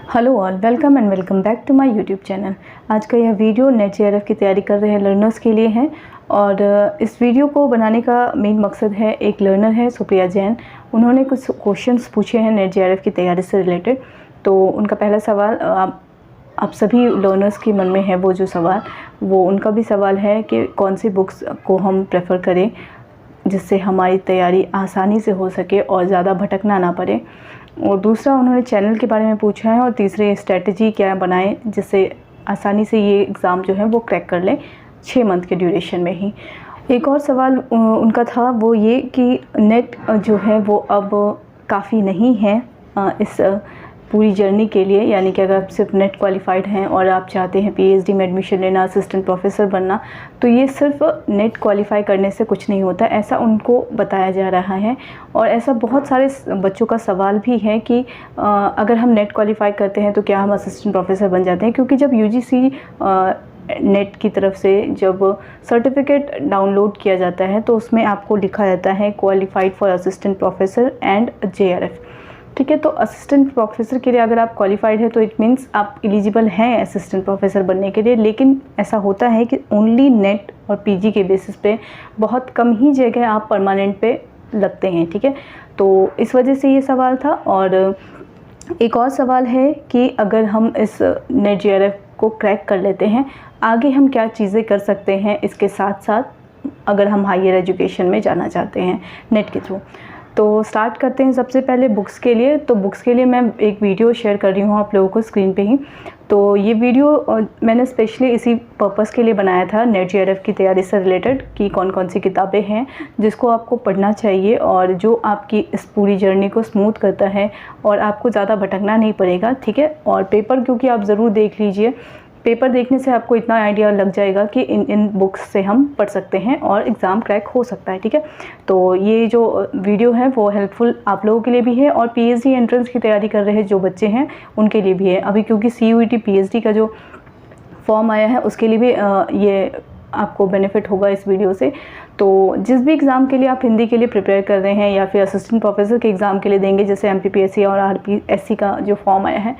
Hello all, welcome and welcome back to my YouTube channel. आज का यह video net JRF की तैयारी कर रहे हैं लर्नर्स के लिए है और इस वीडियो को बनाने का मेन मकसद है, एक लर्नर है सुप्रिया जैन, उन्होंने कुछ क्वेश्चंस पूछे हैं नेट जेआरएफ की तैयारी से रिलेटेड। तो उनका पहला सवाल आप सभी लर्नर्स के मन में है वो जो सवाल, वो उनका भी सवाल है कि कौन सी बुक्स को हम प्रेफर करें जिससे हमारी तैयारी आसानी से हो सके और ज़्यादा भटकना ना पड़े। और दूसरा उन्होंने चैनल के बारे में पूछा है और तीसरे स्ट्रेटजी क्या बनाएं जिससे आसानी से ये एग्ज़ाम जो है वो क्रैक कर लें 6 मंथ के ड्यूरेशन में ही। एक और सवाल उनका था वो ये कि नेट जो है वो अब काफ़ी नहीं है इस पूरी जर्नी के लिए, यानी कि अगर आप सिर्फ नेट क्वालिफाइड हैं और आप चाहते हैं पीएचडी में एडमिशन लेना, असिस्टेंट प्रोफेसर बनना, तो ये सिर्फ नेट क्वालिफाई करने से कुछ नहीं होता, ऐसा उनको बताया जा रहा है। और ऐसा बहुत सारे बच्चों का सवाल भी है कि अगर हम नेट क्वालिफाई करते हैं तो क्या हम असिस्टेंट प्रोफेसर बन जाते हैं, क्योंकि जब यूजीसी नेट की तरफ से जब सर्टिफिकेट डाउनलोड किया जाता है तो उसमें आपको लिखा जाता है qualified for assistant professor and JRF. ठीक है, तो असिस्टेंट प्रोफेसर के लिए अगर आप क्वालिफाइड है तो इट मीन्स आप एलिजिबल हैं असिस्टेंट प्रोफेसर बनने के लिए। लेकिन ऐसा होता है कि ओनली नेट और पीजी के बेसिस पे बहुत कम ही जगह आप परमानेंट पे लगते हैं। ठीक है, तो इस वजह से ये सवाल था। और एक और सवाल है कि अगर हम इस नेट जेआरएफ को क्रैक कर लेते हैं, आगे हम क्या चीज़ें कर सकते हैं इसके साथ साथ अगर हम हायर एजुकेशन में जाना चाहते हैं नेट के थ्रू। तो स्टार्ट करते हैं सबसे पहले बुक्स के लिए। तो बुक्स के लिए मैं एक वीडियो शेयर कर रही हूँ आप लोगों को स्क्रीन पे ही। तो ये वीडियो मैंने स्पेशली इसी पर्पस के लिए बनाया था, नेट जेआरएफ की तैयारी से रिलेटेड, कि कौन कौन सी किताबें हैं जिसको आपको पढ़ना चाहिए और जो आपकी इस पूरी जर्नी को स्मूथ करता है और आपको ज़्यादा भटकना नहीं पड़ेगा। ठीक है, और पेपर क्योंकि आप ज़रूर देख लीजिए, पेपर देखने से आपको इतना आइडिया लग जाएगा कि इन बुक्स से हम पढ़ सकते हैं और एग्ज़ाम क्रैक हो सकता है। ठीक है, तो ये जो वीडियो है वो हेल्पफुल आप लोगों के लिए भी है और पीएचडी एंट्रेंस की तैयारी कर रहे जो बच्चे हैं उनके लिए भी है। अभी क्योंकि सीयूईटी पीएचडी का जो फॉर्म आया है उसके लिए भी ये आपको बेनिफिट होगा इस वीडियो से। तो जिस भी एग्ज़ाम के लिए आप हिंदी के लिए प्रिपेयर कर रहे हैं या फिर असिस्टेंट प्रोफेसर के एग्ज़ाम के लिए देंगे, जैसे एमपीपीएससी और आरपीएससी का जो फॉर्म आया है,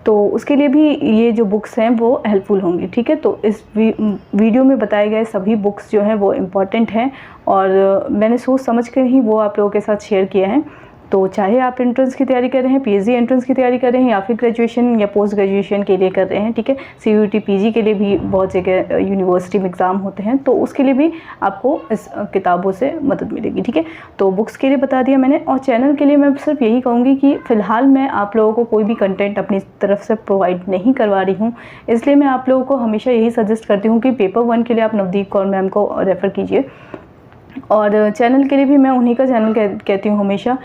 तो उसके लिए भी ये जो बुक्स हैं वो हेल्पफुल होंगी। ठीक है, तो इस वीडियो में बताए गए सभी बुक्स जो हैं वो इम्पॉर्टेंट हैं और मैंने सोच समझ कर ही वो आप लोगों के साथ शेयर किया है। तो चाहे आप एंट्रेंस की तैयारी कर रहे हैं, पीएचडी एंट्रेंस की तैयारी कर रहे हैं या फिर ग्रेजुएशन या पोस्ट ग्रेजुएशन के लिए कर रहे हैं, ठीक है, सीयूईटी पीजी के लिए भी बहुत जगह यूनिवर्सिटी में एग्ज़ाम होते हैं, तो उसके लिए भी आपको इस किताबों से मदद मिलेगी। ठीक है, तो बुक्स के लिए बता दिया मैंने। और चैनल के लिए मैं सिर्फ यही कहूँगी कि फ़िलहाल मैं आप लोगों को कोई भी कंटेंट अपनी तरफ से प्रोवाइड नहीं करवा रही हूँ, इसलिए मैं आप लोगों को हमेशा यही सजेस्ट करती हूँ कि पेपर 1 के लिए आप नवदीप कौर मैम को रेफ़र कीजिए। और चैनल के लिए भी मैं उन्हीं का चैनल कहती हूँ हमेशा,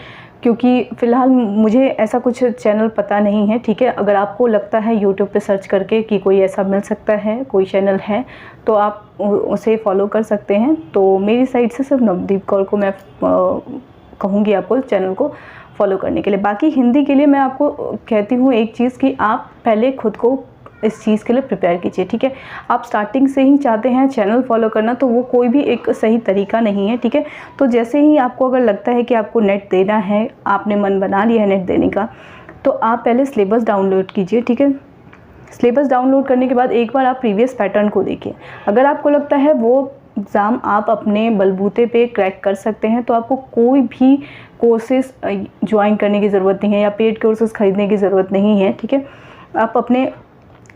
क्योंकि फ़िलहाल मुझे ऐसा कुछ चैनल पता नहीं है। ठीक है, अगर आपको लगता है यूट्यूब पे सर्च करके कि कोई ऐसा मिल सकता है, कोई चैनल है, तो आप उसे फॉलो कर सकते हैं। तो मेरी साइड से सिर्फ नवदीप कौर को मैं कहूँगी आपको चैनल को फॉलो करने के लिए। बाकी हिंदी के लिए मैं आपको कहती हूँ एक चीज़ कि आप पहले खुद को इस चीज़ के लिए प्रिपेयर कीजिए। ठीक है, आप स्टार्टिंग से ही चाहते हैं चैनल फॉलो करना तो वो कोई भी एक सही तरीका नहीं है। ठीक है, तो जैसे ही आपको अगर लगता है कि आपको नेट देना है, आपने मन बना लिया है नेट देने का, तो आप पहले सिलेबस डाउनलोड कीजिए। ठीक है, सिलेबस डाउनलोड करने के बाद एक बार आप प्रीवियस पैटर्न को देखिए। अगर आपको लगता है वो एग्ज़ाम आप अपने बलबूते पे क्रैक कर सकते हैं तो आपको कोई भी कोर्सेज़ ज्वाइन करने की ज़रूरत नहीं है या पेड कोर्सेज़ ख़रीदने की ज़रूरत नहीं है। ठीक है, आप अपने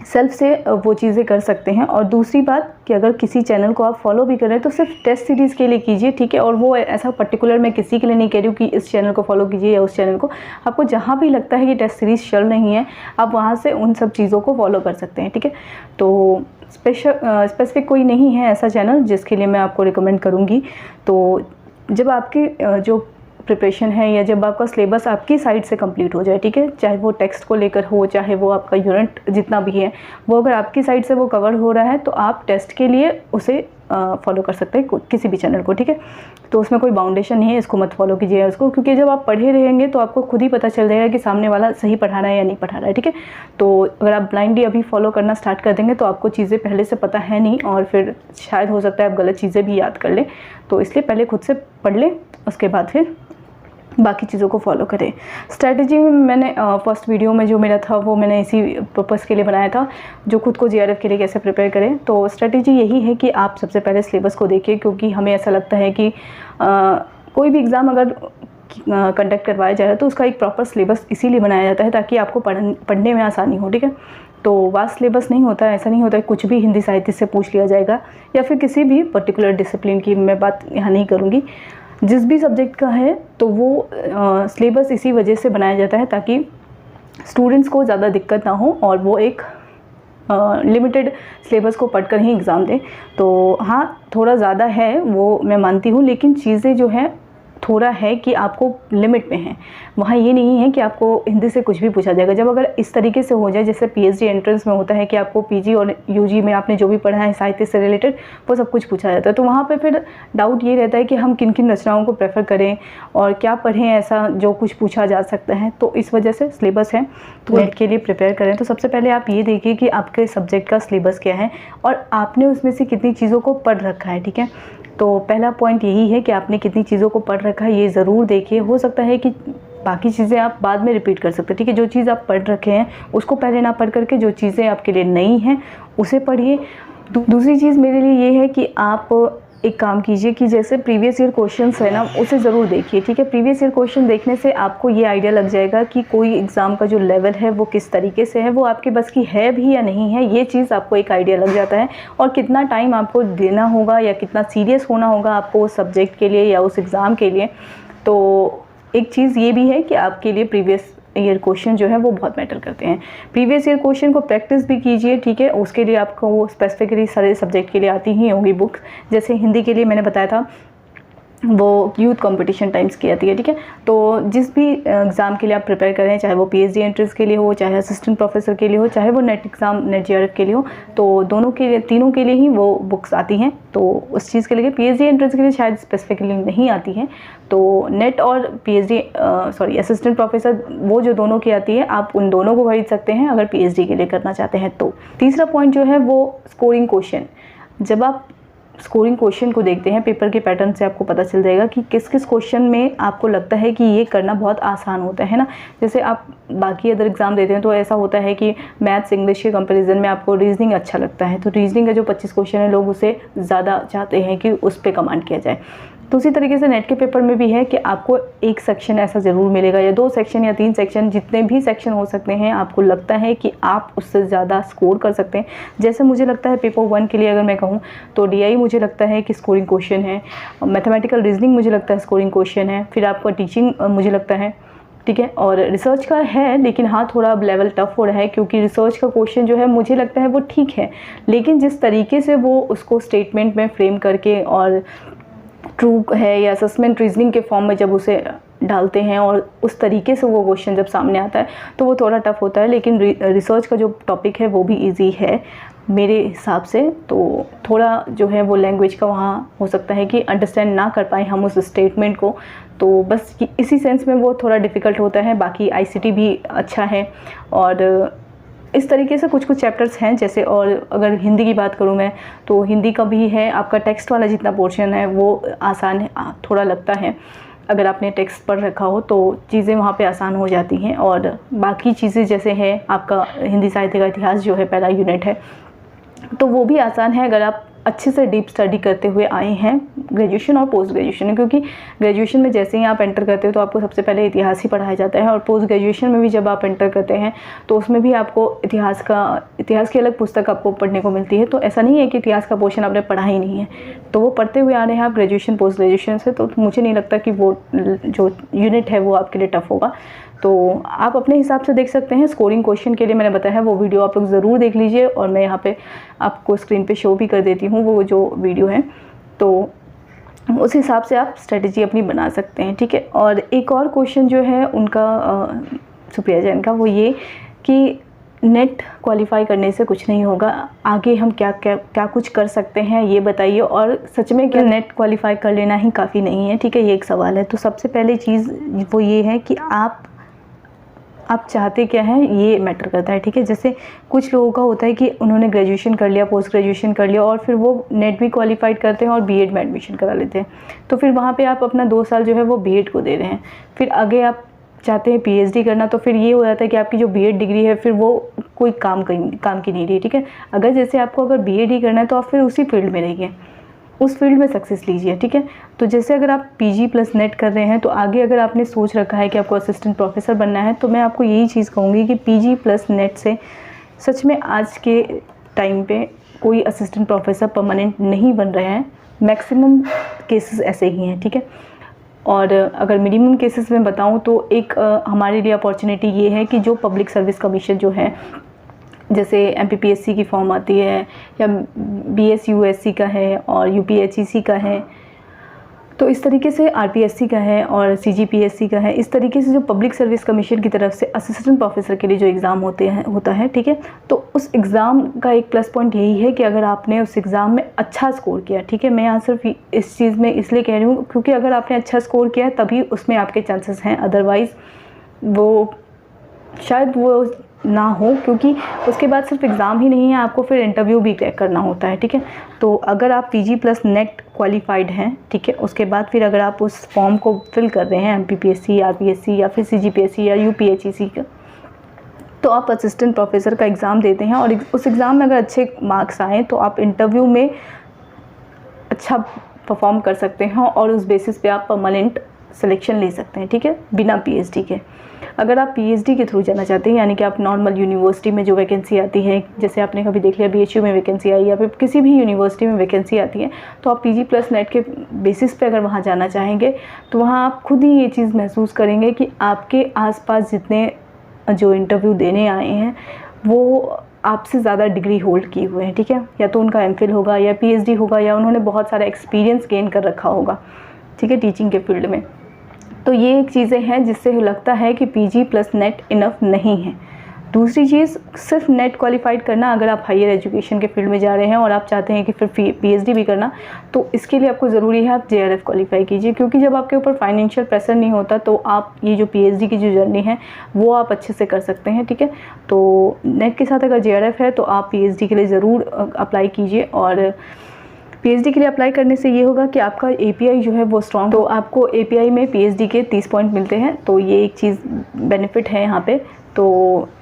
सेल्फ से वो चीज़ें कर सकते हैं। और दूसरी बात कि अगर किसी चैनल को आप फॉलो भी कर रहे हैं तो सिर्फ टेस्ट सीरीज़ के लिए कीजिए। ठीक है, और वो ऐसा पर्टिकुलर मैं किसी के लिए नहीं कह रही हूँ कि इस चैनल को फॉलो कीजिए या उस चैनल को, आपको जहाँ भी लगता है कि टेस्ट सीरीज़ चल रही है आप वहाँ से उन सब चीज़ों को फॉलो कर सकते हैं। ठीक है, तो स्पेसिफिक कोई नहीं है ऐसा चैनल जिसके लिए मैं आपको रिकमेंड करूँगी। तो जब आपकी जो प्रिपरेशन है या जब आपका सिलेबस आपकी साइड से कंप्लीट हो जाए, ठीक है, चाहे वो टेक्स्ट को लेकर हो, चाहे वो आपका यूनिट जितना भी है वो अगर आपकी साइड से वो कवर हो रहा है तो आप टेस्ट के लिए उसे फॉलो कर सकते हैं किसी भी चैनल को। ठीक है, तो उसमें कोई बाउंडेशन नहीं है, इसको मत फॉलो कीजिए उसको, क्योंकि जब आप पढ़े रहेंगे तो आपको खुद ही पता चल जाएगा कि सामने वाला सही पढ़ा रहा है या नहीं पढ़ा रहा है। ठीक है, तो अगर आप ब्लाइंडली अभी फॉलो करना स्टार्ट कर देंगे तो आपको चीज़ें पहले से पता है नहीं और फिर शायद हो सकता है आप गलत चीज़ें भी याद कर लें। तो इसलिए पहले खुद से पढ़ लें, उसके बाद फिर बाकी चीज़ों को फॉलो करें। स्ट्रैटेजी में मैंने फर्स्ट वीडियो में जो मेरा था वो मैंने इसी पर्पज़ के लिए बनाया था, जो खुद को JRF के लिए कैसे प्रिपेयर करें। तो स्ट्रैटेजी यही है कि आप सबसे पहले सिलेबस को देखिए, क्योंकि हमें ऐसा लगता है कि कोई भी एग्ज़ाम अगर कंडक्ट करवाया जाए तो उसका एक प्रॉपर सिलेबस इसीलिए बनाया जाता है ताकि आपको पढ़ने में आसानी हो, ठीक है। तो वास्ट सिलेबस नहीं होता है, ऐसा नहीं होता है कुछ भी हिंदी साहित्य से पूछ लिया जाएगा या फिर किसी भी पर्टिकुलर डिसिप्लिन की मैं बात यहाँ नहीं करूँगी, जिस भी सब्जेक्ट का है तो वो सिलेबस इसी वजह से बनाया जाता है ताकि स्टूडेंट्स को ज़्यादा दिक्कत ना हो और वो एक लिमिटेड सिलेबस को पढ़कर ही एग्ज़ाम दें। तो हाँ, थोड़ा ज़्यादा है वो मैं मानती हूँ, लेकिन चीज़ें जो हैं थोड़ा है कि आपको लिमिट में है। वहाँ ये नहीं है कि आपको हिंदी से कुछ भी पूछा जाएगा। जब अगर इस तरीके से हो जाए जैसे PhD एंट्रेंस में होता है कि आपको PG और UG में आपने जो भी पढ़ा है साहित्य से रिलेटेड वो सब कुछ पूछा जाता है, तो वहाँ पे फिर डाउट ये रहता है कि हम किन किन रचनाओं को प्रेफर करें और क्या पढ़ें ऐसा जो कुछ पूछा जा सकता है। तो इस वजह से सिलेबस है, तो नेट के लिए प्रिपेयर करें तो सबसे पहले आप ये देखिए कि आपके सब्जेक्ट का सिलेबस क्या है और आपने उसमें से कितनी चीज़ों को पढ़ रखा है, ठीक है। तो पहला पॉइंट यही है कि आपने कितनी चीज़ों को पढ़ रखा है, ये ज़रूर देखिए। हो सकता है कि बाकी चीज़ें आप बाद में रिपीट कर सकते हैं, ठीक है। जो चीज़ आप पढ़ रखे हैं उसको पहले ना पढ़ करके जो चीज़ें आपके लिए नई हैं उसे पढ़िए। दूसरी चीज़ मेरे लिए ये है कि आप एक काम कीजिए कि जैसे प्रीवियस ईयर क्वेश्चंस है ना उसे ज़रूर देखिए, ठीक है। प्रीवियस ईयर क्वेश्चन देखने से आपको ये आइडिया लग जाएगा कि कोई एग्ज़ाम का जो लेवल है वो किस तरीके से है, वो आपके बस की है भी या नहीं है, ये चीज़ आपको एक आइडिया लग जाता है। और कितना टाइम आपको देना होगा या कितना सीरियस होना होगा आपको उस सब्जेक्ट के लिए या उस एग्ज़ाम के लिए। तो एक चीज़ ये भी है कि आपके लिए प्रीवियस ईयर क्वेश्चन जो है वो बहुत मैटर करते हैं। प्रीवियस ईयर क्वेश्चन को प्रैक्टिस भी कीजिए, ठीक है। उसके लिए आपको वो स्पेसिफिकली सारे सब्जेक्ट के लिए आती ही होंगी बुक्स। जैसे हिंदी के लिए मैंने बताया था वो यूथ कंपटीशन टाइम्स की आती है, ठीक है। तो जिस भी एग्ज़ाम के लिए आप प्रिपेयर कर रहे हैं, चाहे वो PhD एंट्रेंस के लिए हो, चाहे असिस्टेंट प्रोफेसर के लिए हो, चाहे वो नेट एग्ज़ाम नेट JRF के लिए हो, तो दोनों के लिए तीनों के लिए ही वो बुक्स आती हैं। तो उस चीज़ के लिए PhD एंट्रेंस के लिए शायद स्पेसिफिकली नहीं आती हैं। तो नेट और असिस्टेंट प्रोफेसर वो जो दोनों की आती है आप उन दोनों को खरीद सकते हैं अगर PhD के लिए करना चाहते हैं तो। तीसरा पॉइंट जो है वो स्कोरिंग क्वेश्चन। जब आप स्कोरिंग क्वेश्चन को देखते हैं पेपर के पैटर्न से आपको पता चल जाएगा कि किस किस क्वेश्चन में आपको लगता है कि ये करना बहुत आसान होता है ना। जैसे आप बाकी अदर एग्ज़ाम देते हैं तो ऐसा होता है कि मैथ्स इंग्लिश के कंपैरिजन में आपको रीजनिंग अच्छा लगता है, तो रीजनिंग का जो 25 क्वेश्चन है लोग उसे ज़्यादा चाहते हैं कि उस पर कमांड किया जाए। तो उसी तरीके से नेट के पेपर में भी है कि आपको एक सेक्शन ऐसा ज़रूर मिलेगा या 2 सेक्शन या 3 सेक्शन, जितने भी सेक्शन हो सकते हैं आपको लगता है कि आप उससे ज़्यादा स्कोर कर सकते हैं। जैसे मुझे लगता है पेपर 1 के लिए अगर मैं कहूँ तो DI मुझे लगता है कि स्कोरिंग क्वेश्चन है, मैथमेटिकल रीजनिंग मुझे लगता है स्कोरिंग क्वेश्चन है, फिर आपका टीचिंग मुझे लगता है, ठीक है। और रिसर्च का है, लेकिन हाँ थोड़ा अब लेवल टफ हो रहा है क्योंकि रिसर्च का क्वेश्चन जो है मुझे लगता है वो ठीक है, लेकिन जिस तरीके से वो उसको स्टेटमेंट में फ्रेम करके और ट्रू है या असेसमेंट रीजनिंग के फॉर्म में जब उसे डालते हैं और उस तरीके से वो क्वेश्चन जब सामने आता है तो वो थोड़ा टफ होता है। लेकिन रिसर्च का जो टॉपिक है वो भी इजी है मेरे हिसाब से। तो थोड़ा जो है वो लैंग्वेज का वहाँ हो सकता है कि अंडरस्टैंड ना कर पाए हम उस स्टेटमेंट को, तो बस इसी सेंस में वो थोड़ा डिफ़िकल्ट होता है। बाकी ICT भी अच्छा है और इस तरीके से कुछ कुछ चैप्टर्स हैं जैसे। और अगर हिंदी की बात करूँ मैं तो हिंदी का भी है, आपका टेक्स्ट वाला जितना पोर्शन है वो आसान है, थोड़ा लगता है अगर आपने टेक्स्ट पढ़ रखा हो तो चीज़ें वहाँ पे आसान हो जाती हैं। और बाकी चीज़ें जैसे है आपका हिंदी साहित्य का इतिहास जो है पहला यूनिट है तो वो भी आसान है अगर आप अच्छे से डीप स्टडी करते हुए आए हैं ग्रेजुएशन और पोस्ट ग्रेजुएशन में। क्योंकि ग्रेजुएशन में जैसे ही आप एंटर करते हो तो आपको सबसे पहले इतिहास ही पढ़ाया जाता है और पोस्ट ग्रेजुएशन में भी जब आप एंटर करते हैं तो उसमें भी आपको इतिहास की अलग पुस्तक आपको पढ़ने को मिलती है। तो ऐसा नहीं है कि इतिहास का पोर्शन आपने पढ़ा ही नहीं है, तो वो पढ़ते हुए आ रहे हैं आप ग्रेजुएशन पोस्ट ग्रेजुएशन से, तो मुझे नहीं लगता कि वो जो यूनिट है वो आपके लिए टफ होगा। तो आप अपने हिसाब से देख सकते हैं। स्कोरिंग क्वेश्चन के लिए मैंने बताया है वो वीडियो आप लोग ज़रूर देख लीजिए और मैं यहाँ पे आपको स्क्रीन पे शो भी कर देती हूँ वो जो वीडियो है, तो उस हिसाब से आप स्ट्रेटजी अपनी बना सकते हैं, ठीक है। और एक और क्वेश्चन जो है उनका सुप्रिया जैन का, वो ये कि नेट क्वालिफाई करने से कुछ नहीं होगा, आगे हम क्या कुछ कर सकते हैं ये बताइए। और सच में क्या नेट क्वालिफाई कर लेना ही काफ़ी नहीं है, ठीक है, ये एक सवाल है। तो सबसे पहले चीज़ वो ये है कि आप आप चाहते क्या हैं ये मैटर करता है, ठीक है। जैसे कुछ लोगों का होता है कि उन्होंने ग्रेजुएशन कर लिया, पोस्ट ग्रेजुएशन कर लिया और फिर वो नेट भी क्वालिफाइड करते हैं और बीएड में एडमिशन करा लेते हैं, तो फिर वहाँ पे आप अपना 2 साल जो है वो बीएड को दे रहे हैं। फिर आगे आप चाहते हैं पीएचडी करना, तो फिर ये हो जाता है कि आपकी जो बीएड डिग्री है फिर वो कोई काम की नहीं रही, ठीक है। अगर जैसे आपको अगर बीएड ही करना है तो आप फिर उसी फील्ड में रहिए, उस फील्ड में सक्सेस लीजिए, ठीक है। तो जैसे अगर आप पीजी प्लस नेट कर रहे हैं तो आगे अगर आपने सोच रखा है कि आपको असिस्टेंट प्रोफेसर बनना है, तो मैं आपको यही चीज़ कहूँगी कि पीजी प्लस नेट से सच में आज के टाइम पे कोई असिस्टेंट प्रोफेसर परमानेंट नहीं बन रहे हैं। मैक्सिमम केसेस ऐसे ही हैं, ठीक है। और अगर मिनिमम केसेस में बताऊँ तो एक हमारे लिए अपॉर्चुनिटी ये है कि जो पब्लिक सर्विस कमीशन जो है, जैसे एमपीपीएससी की फॉर्म आती है या बीएसयूएससी का है और यूपीएचईसी का है, तो इस तरीके से आरपीएससी का है और सीजीपीएससी का है। इस तरीके से जो पब्लिक सर्विस कमीशन की तरफ से असिस्टेंट प्रोफेसर के लिए जो एग्ज़ाम होता है, ठीक है। तो उस एग्ज़ाम का एक प्लस पॉइंट यही है कि अगर आपने उस एग्ज़ाम में अच्छा स्कोर किया, ठीक है। मैं यहाँ सिर्फ इस चीज़ में इसलिए कह रही हूँ क्योंकि अगर आपने अच्छा स्कोर किया है तभी उसमें आपके चांसेस हैं, अदरवाइज़ वो शायद वो ना हो, क्योंकि उसके बाद सिर्फ एग्ज़ाम ही नहीं है, आपको फिर इंटरव्यू भी क्रैक करना होता है, ठीक है। तो अगर आप पीजी प्लस नेट क्वालिफाइड हैं, ठीक है, उसके बाद फिर अगर आप उस फॉर्म को फिल कर रहे हैं एमपीपीएससी, आरपीएससी या फिर सीजीपीएससी या यूपीएचईसी का, तो आप असिस्टेंट प्रोफेसर का एग्ज़ाम देते हैं और उस एग्ज़ाम में अगर अच्छे मार्क्स आएँ तो आप इंटरव्यू में अच्छा परफॉर्म कर सकते हैं और उस बेसिस पे आप परमानेंट सिलेक्शन ले सकते हैं, ठीक है, बिना पीएचडी के। अगर आप पीएचडी के थ्रू जाना चाहते हैं, यानी कि आप नॉर्मल यूनिवर्सिटी में जो वैकेंसी आती है, जैसे आपने कभी देख लिया बीएचयू में वैकेंसी आई या फिर किसी भी यूनिवर्सिटी में वैकेंसी आती है, तो आप पीजी प्लस नेट के बेसिस पे अगर वहाँ जाना चाहेंगे तो वहाँ आप खुद ही ये चीज़ महसूस करेंगे कि आपके आसपास जितने जो इंटरव्यू देने आए हैं वो आपसे ज़्यादा डिग्री होल्ड किए हुए हैं, ठीक है। या तो उनका एमफिल होगा या पीएचडी होगा या उन्होंने बहुत सारा एक्सपीरियंस गेन कर रखा होगा, ठीक है, टीचिंग के फील्ड में। तो ये एक चीज़ें हैं जिससे लगता है कि पीजी प्लस नेट इनफ नहीं है। दूसरी चीज़, सिर्फ नेट क्वालिफाइड करना, अगर आप हायर एजुकेशन के फील्ड में जा रहे हैं और आप चाहते हैं कि फिर पीएचडी भी करना, तो इसके लिए आपको ज़रूरी है आप जेआरएफ क्वालिफाई कीजिए, क्योंकि जब आपके ऊपर फाइनेंशियल प्रेशर नहीं होता तो आप ये जो पीएचडी की जो जर्नी है वो आप अच्छे से कर सकते हैं, ठीक है। तो नेट के साथ अगर जेआरएफ है तो आप पीएचडी के लिए ज़रूर अप्लाई कीजिए। और पीएचडी के लिए अप्लाई करने से ये होगा कि आपका एपीआई जो है वो स्ट्रॉन्ग, तो आपको एपीआई में पीएचडी के 30 पॉइंट मिलते हैं, तो ये एक चीज़ बेनिफिट है यहाँ पे। तो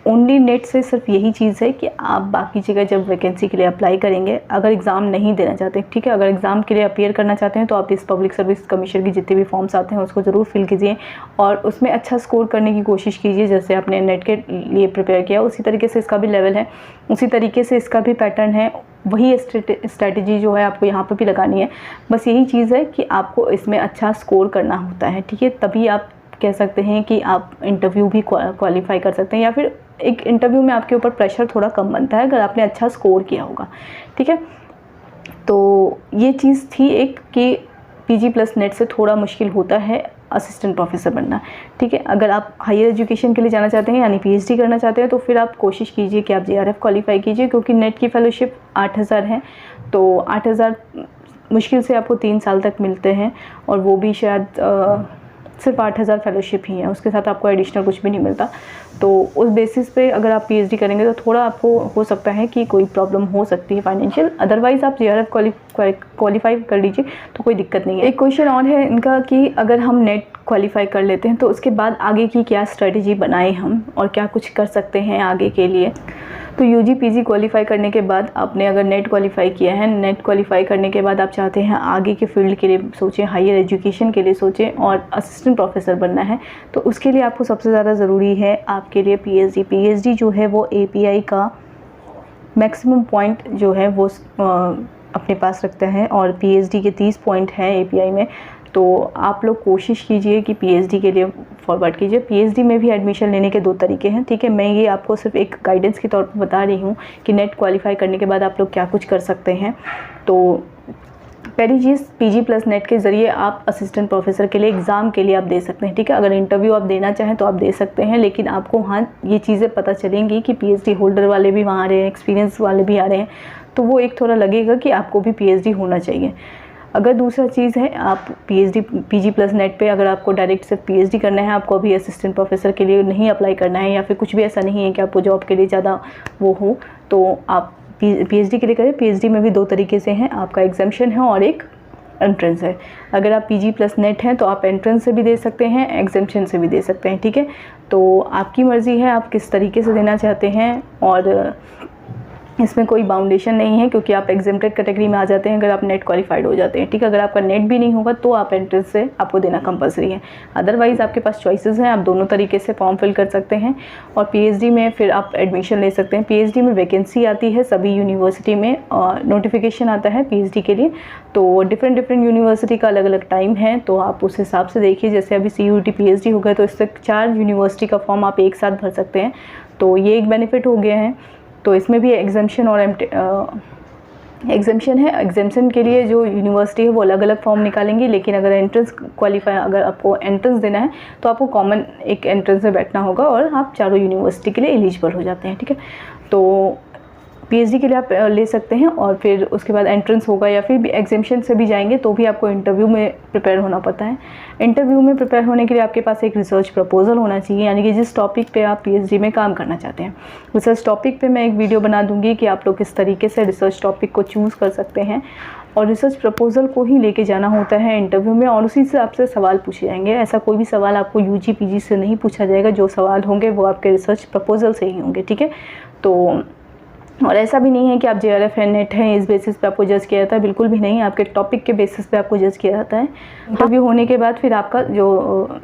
ओनली नेट से सिर्फ यही चीज़ है कि आप बाकी जगह जब वैकेंसी के लिए अप्लाई करेंगे, अगर एग्ज़ाम नहीं देना चाहते, ठीक है, अगर एग्ज़ाम के लिए अपीयर करना चाहते हैं तो आप इस पब्लिक सर्विस कमीशन की जितने भी फॉर्म्स आते हैं उसको ज़रूर फिल कीजिए और उसमें अच्छा स्कोर करने की कोशिश कीजिए। जैसे आपने नेट के लिए प्रिपेयर किया उसी तरीके से इसका भी लेवल है, उसी तरीके से इसका भी पैटर्न है, वही स्ट्रैटेजी जो है आपको यहाँ पर भी लगानी है। बस यही चीज़ है कि आपको इसमें अच्छा स्कोर करना होता है, ठीक है, तभी आप कह सकते हैं कि आप इंटरव्यू भी क्वालिफाई कर सकते हैं, या फिर एक इंटरव्यू में आपके ऊपर प्रेशर थोड़ा कम बनता है अगर आपने अच्छा स्कोर किया होगा, ठीक है। तो ये चीज़ थी एक कि पीजी प्लस नेट से थोड़ा मुश्किल होता है असिस्टेंट प्रोफेसर बनना, ठीक है। अगर आप हायर एजुकेशन के लिए जाना चाहते हैं यानी पीएचडी करना चाहते हैं तो फिर आप कोशिश कीजिए कि आप जेआरएफ क्वालिफाई कीजिए, क्योंकि नेट की फेलोशिप 8000 है, तो 8000 मुश्किल से आपको 3 साल तक मिलते हैं और वो भी शायद सिर्फ 8000 फेलोशिप ही है, उसके साथ आपको एडिशनल कुछ भी नहीं मिलता। तो उस बेसिस पे अगर आप पीएचडी करेंगे तो थोड़ा आपको हो सकता है कि कोई प्रॉब्लम हो सकती है फाइनेंशियल, अदरवाइज़ आप जेआरएफ क्वालिफाई कर लीजिए तो कोई दिक्कत नहीं है। एक क्वेश्चन और है इनका कि अगर हम नेट क्वालिफाई कर लेते हैं तो उसके बाद आगे की क्या स्ट्रेटजी बनाएं हम और क्या कुछ कर सकते हैं आगे के लिए। तो यूजी पीजी क्वालिफाई करने के बाद आपने अगर नेट क्वालिफाई किया है, नेट क्वालिफाई करने के बाद आप चाहते हैं आगे के फील्ड के लिए सोचें, हायर एजुकेशन के लिए सोचें और असिस्टेंट प्रोफेसर बनना है, तो उसके लिए आपको सबसे ज़्यादा ज़रूरी है आपके लिए पीएचडी। पीएचडी जो है वो एपीआई का मैक्सिमम पॉइंट जो है वो अपने पास रखता है और पीएचडी के 30 पॉइंट हैं एपीआई में। तो आप लोग कोशिश कीजिए कि पीएचडी के लिए फॉरवर्ड कीजिए। पीएचडी में भी एडमिशन लेने के 2 तरीके हैं, ठीक है। मैं ये आपको सिर्फ एक गाइडेंस के तौर पर बता रही हूँ कि नेट क्वालिफाई करने के बाद आप लोग क्या कुछ कर सकते हैं। तो पहली चीज़, पीजी प्लस नेट के ज़रिए आप असिस्टेंट प्रोफेसर के लिए एग्ज़ाम के लिए आप दे सकते हैं, ठीक है। अगर इंटरव्यू आप देना चाहें तो आप दे सकते हैं, लेकिन आपको वहाँ ये चीज़ें पता चलेंगी कि पीएचडी होल्डर वाले भी वहाँ आ रहे हैं, एक्सपीरियंस वाले भी आ रहे हैं, तो वो एक थोड़ा लगेगा कि आपको भी पीएचडी होना चाहिए। अगर दूसरा चीज़ है आप पीएचडी पीजी प्लस नेट पे अगर आपको डायरेक्ट सिर्फ पीएचडी करना है, आपको अभी असिस्टेंट प्रोफेसर के लिए नहीं अप्लाई करना है, या फिर कुछ भी ऐसा नहीं है कि आपको जॉब के लिए ज़्यादा वो हो, तो आप पीएचडी के लिए करें। पीएचडी में भी 2 तरीके से हैं, आपका एग्जामिशन है और एक एंट्रेंस है। अगर आप पीजी प्लस नेट हैं तो आप एंट्रेंस से भी दे सकते हैं, एग्जामिशन से भी दे सकते हैं, ठीक है। तो आपकी मर्ज़ी है आप किस तरीके से देना चाहते हैं, और इसमें कोई बाउंडेशन नहीं है क्योंकि आप एग्जेम्प्टेड कैटेगरी में आ जाते हैं अगर आप नेट क्वालिफाइड हो जाते हैं, ठीक है। अगर आपका नेट भी नहीं होगा तो आप एंट्रेंस से आपको देना कंपलसरी है, अदरवाइज़ आपके पास चॉइसेस हैं, आप दोनों तरीके से फॉर्म फिल कर सकते हैं। और पीएचडी में फिर आप एडमिशन ले सकते हैं। पीएचडी में वैकेंसी आती है सभी यूनिवर्सिटी में, और नोटिफिकेशन आता है पीएचडी के लिए, तो डिफरेंट यूनिवर्सिटी का अलग अलग टाइम है, तो आप उस हिसाब से देखिए। जैसे अभी CUET पीएचडी हो गया तो इससे 4 यूनिवर्सिटी का फॉर्म आप एक साथ भर सकते हैं, तो ये एक बेनिफिट हो गया है। तो इसमें भी एग्जामिशन और एग्जामिशन है। एग्जामिशन के लिए जो यूनिवर्सिटी है वो अलग अलग फॉर्म निकालेंगी, लेकिन अगर एंट्रेंस क्वालिफाई अगर आपको एंट्रेंस देना है तो आपको कॉमन एक एंट्रेंस में बैठना होगा और आप चारों यूनिवर्सिटी के लिए एलिजिबल हो जाते हैं, ठीक है। तो पीएचडी के लिए आप ले सकते हैं, और फिर उसके बाद एंट्रेंस होगा, या फिर भी एग्जामिशन से भी जाएंगे तो भी आपको इंटरव्यू में प्रिपेयर होना पड़ता है। इंटरव्यू में प्रिपेयर होने के लिए आपके पास एक रिसर्च प्रपोजल होना चाहिए, यानी कि जिस टॉपिक पे आप पीएचडी में काम करना चाहते हैं। रिसर्च टॉपिक पे मैं एक वीडियो बना दूंगी कि आप लोग किस तरीके से रिसर्च टॉपिक को चूज़ कर सकते हैं, और रिसर्च प्रपोजल को ही लेके जाना होता है इंटरव्यू में, और उसी से आपसे सवाल पूछे जाएंगे। ऐसा कोई भी सवाल आपको यूजी पीजी से नहीं पूछा जाएगा, जो सवाल होंगे वो आपके रिसर्च प्रपोजल से ही होंगे, ठीक है। तो और ऐसा भी नहीं है कि आप JRF है, नेट है, इस बेसिस पे आपको जज किया जाता है, बिल्कुल भी नहीं। आपके टॉपिक के बेसिस पे आपको जज किया जाता है। इंटरव्यू होने के बाद फिर आपका जो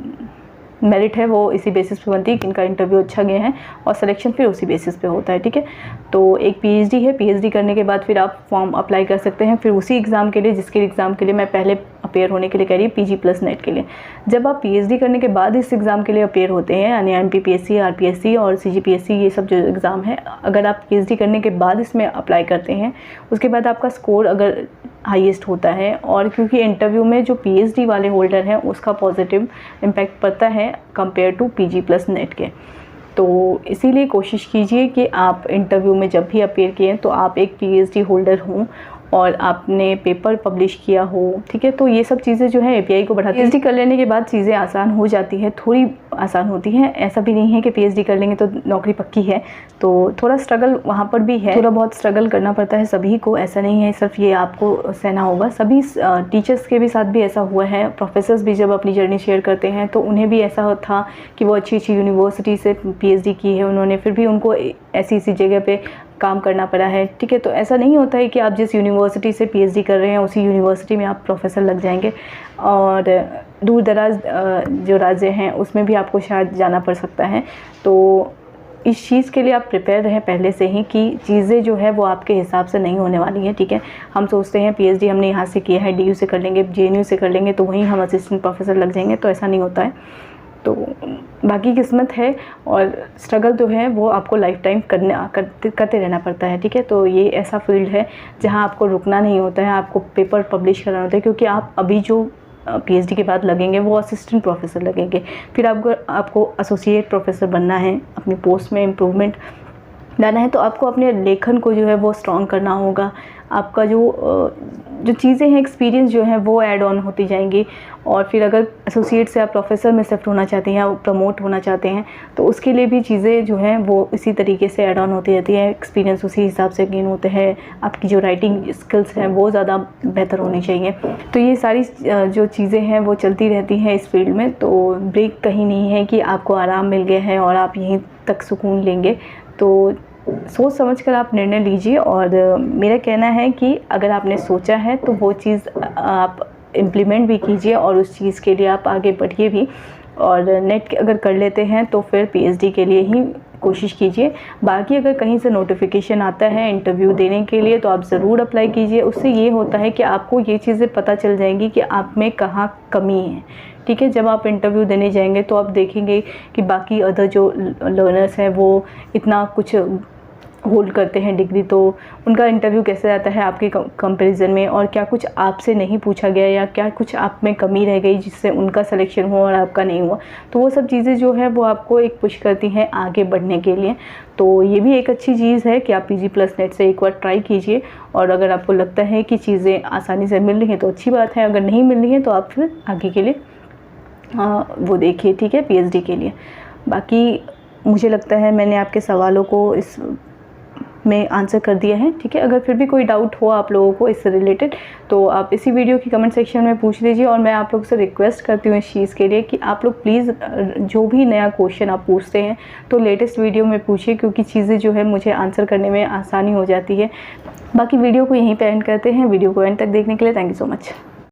मेरिट है वो इसी बेसिस पे बनती है कि इनका इंटरव्यू अच्छा गया है, और सिलेक्शन फिर उसी बेसिस पे होता है, ठीक है। तो एक पीएचडी है, पीएचडी करने के बाद फिर आप फॉर्म अप्लाई कर सकते हैं, फिर उसी एग्ज़ाम के लिए जिसके एग्ज़ाम के लिए मैं पहले अपेयर होने के लिए कह रही हूँ, पीजी प्लस नेट के लिए। जब आप पीएचडी करने के बाद इस एग्ज़ाम के लिए अपेयर होते हैं, यानी MPPSC, RPSC और CGPSC, ये सब जो एग्ज़ाम है, अगर आप पीएचडी करने के बाद इसमें अप्लाई करते हैं, उसके बाद आपका स्कोर अगर हाईएस्ट होता है, और क्योंकि इंटरव्यू में जो पीएचडी वाले होल्डर हैं उसका पॉजिटिव इम्पैक्ट पड़ता है compare to PG plus NET के, तो इसीलिए कोशिश कीजिए कि आप इंटरव्यू में जब भी अपेयर किए तो आप एक पीएचडी होल्डर हों और आपने पेपर पब्लिश किया हो, ठीक है। तो ये सब चीज़ें जो है API को बढ़ाती है। पीएचडी कर लेने के बाद चीज़ें आसान हो जाती है, थोड़ी आसान होती हैं। ऐसा भी नहीं है कि पीएचडी कर लेंगे तो नौकरी पक्की है, तो थोड़ा स्ट्रगल वहाँ पर भी है, थोड़ा बहुत स्ट्रगल करना पड़ता है सभी को। ऐसा नहीं है सिर्फ ये आपको सहना होगा, सभी टीचर्स के भी साथ भी ऐसा हुआ है। प्रोफेसर्स भी जब अपनी जर्नी शेयर करते हैं तो उन्हें भी ऐसा था कि वो अच्छी यूनिवर्सिटी से पीएचडी की है उन्होंने, फिर भी उनको ऐसी जगह पे काम करना पड़ा है, ठीक है। तो ऐसा नहीं होता है कि आप जिस यूनिवर्सिटी से पीएचडी कर रहे हैं उसी यूनिवर्सिटी में आप प्रोफेसर लग जाएंगे, और दूर दराज जो राज्य हैं उसमें भी आपको शायद जाना पड़ सकता है। तो इस चीज़ के लिए आप प्रिपेयर रहें पहले से ही कि चीज़ें जो है वो आपके हिसाब से नहीं होने वाली हैं, ठीक है। हम सोचते हैं पीएचडी हमने यहाँ से किया है, DU से कर लेंगे, JNU से कर लेंगे तो वहीं हम असिस्टेंट प्रोफेसर लग जाएंगे, तो ऐसा नहीं होता है। तो बाकी किस्मत है, और स्ट्रगल जो है वो आपको लाइफ टाइम करते रहना पड़ता है, ठीक है। तो ये ऐसा फील्ड है जहाँ आपको रुकना नहीं होता है, आपको पेपर पब्लिश करना होता है, क्योंकि आप अभी जो पीएचडी के बाद लगेंगे वो असिस्टेंट प्रोफेसर लगेंगे, फिर आपको एसोसिएट प्रोफेसर बनना है, अपनी पोस्ट में इम्प्रूवमेंट लाना है, तो आपको अपने लेखन को जो है वो स्ट्रॉन्ग करना होगा। आपका जो चीज़ें हैं, एक्सपीरियंस जो है वो ऐड ऑन होती जाएंगी, और फिर अगर एसोसिएट से आप प्रोफेसर में शिफ्ट होना चाहते हैं या प्रमोट होना चाहते हैं तो उसके लिए भी चीज़ें जो हैं वो इसी तरीके से ऐड ऑन होती रहती है, एक्सपीरियंस उसी हिसाब से गेन होते हैं, आपकी जो राइटिंग स्किल्स हैं वो ज़्यादा बेहतर होनी चाहिए। तो ये सारी जो चीज़ें हैं वो चलती रहती हैं इस फील्ड में, तो ब्रेक कहीं नहीं है कि आपको आराम मिल गया है और आप यहीं तक सुकून लेंगे। तो सोच समझ कर आप निर्णय लीजिए, और मेरा कहना है कि अगर आपने सोचा है तो वो चीज़ आप इम्प्लीमेंट भी कीजिए, और उस चीज़ के लिए आप आगे बढ़िए भी। और नेट अगर कर लेते हैं तो फिर पीएचडी के लिए ही कोशिश कीजिए। बाकी अगर कहीं से नोटिफिकेशन आता है इंटरव्यू देने के लिए तो आप ज़रूर अप्लाई कीजिए। उससे ये होता है कि आपको ये चीज़ें पता चल जाएंगी कि आप में कहाँ कमी है, ठीक है। जब आप इंटरव्यू देने जाएंगे तो आप देखेंगे कि बाकी अदर जो लर्नर्स हैं वो इतना कुछ होल्ड करते हैं डिग्री, तो उनका इंटरव्यू कैसे जाता है आपके कंपैरिजन में, और क्या कुछ आपसे नहीं पूछा गया या क्या कुछ आप में कमी रह गई जिससे उनका सिलेक्शन हुआ और आपका नहीं हुआ। तो वो सब चीज़ें जो है वो आपको एक पुश करती हैं आगे बढ़ने के लिए। तो ये भी एक अच्छी चीज़ है कि आप PG+नेट से एक बार ट्राई कीजिए, और अगर आपको लगता है कि चीज़ें आसानी से मिल रही हैं तो अच्छी बात है, अगर नहीं मिल रही हैं तो आप फिर आगे के लिए वो देखिए, ठीक है, PhD के लिए। बाकी मुझे लगता है मैंने आपके सवालों को इस में आंसर कर दिया है, ठीक है। अगर फिर भी कोई डाउट हो आप लोगों को इससे रिलेटेड तो आप इसी वीडियो की कमेंट सेक्शन में पूछ लीजिए, और मैं आप लोगों से रिक्वेस्ट करती हूँ इस चीज़ के लिए कि आप लोग प्लीज़ जो भी नया क्वेश्चन आप पूछते हैं तो लेटेस्ट वीडियो में पूछिए, क्योंकि चीज़ें जो है मुझे आंसर करने में आसानी हो जाती है। बाकी वीडियो को यहीं पे एंड करते हैं। वीडियो को एंड तक देखने के लिए थैंक यू सो मच।